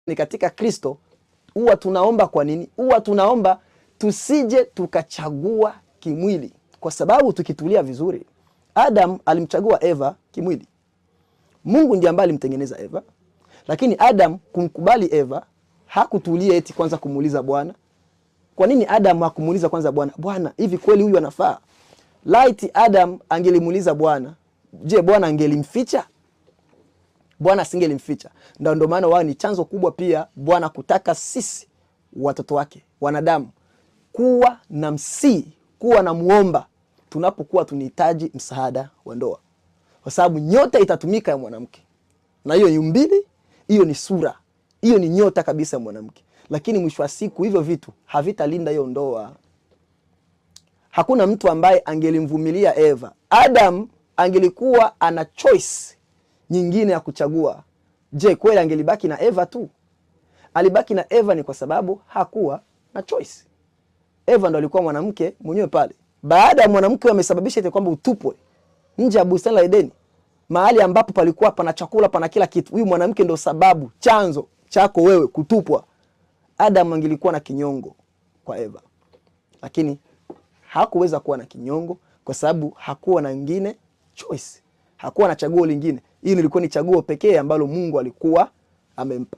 ni katika Kristo, huwa tunaomba kwa nini? Huwa tunaomba tusije tukachagua kimwili, kwa sababu tukitulia vizuri, Adam alimchagua Eva kimwili. Mungu ndiye ambaye alimtengeneza Eva, lakini Adam kumkubali Eva hakutulia eti kwanza kumuuliza Bwana. Kwa nini Adam hakumuuliza kwanza Bwana, Bwana, hivi kweli huyu anafaa? Laiti Adam angelimuuliza Bwana, je, Bwana angelimficha? Bwana asingelimficha. Ndio maana wao ni chanzo kubwa pia Bwana kutaka sisi watoto wake, wanadamu, kuwa na msii, kuwa na muomba tunapokuwa tunahitaji msaada wa ndoa. Kwa sababu nyota itatumika ya mwanamke. Na hiyo ni umbili, hiyo ni sura, hiyo ni nyota kabisa ya mwanamke. Lakini mwisho wa siku hivyo vitu havitalinda hiyo ndoa. Hakuna mtu ambaye angelimvumilia Eva. Adam angelikuwa ana choice nyingine ya kuchagua. Je, kweli angelibaki na Eva tu? Alibaki na Eva ni kwa sababu hakuwa na choice. Eva ndo alikuwa mwanamke mwenyewe pale. Baada ya mwanamke amesababisha ite kwamba utupwe nje ya bustani la Edeni, mahali ambapo palikuwa pana chakula, pana kila kitu. Huyu mwanamke ndo sababu, chanzo chako wewe kutupwa. Adam angelikuwa na kinyongo kwa Eva. Lakini hakuweza kuwa na kinyongo kwa sababu hakuwa na nyingine choice. Hakuwa na chaguo lingine. Hili lilikuwa ni chaguo pekee ambalo Mungu alikuwa amempa.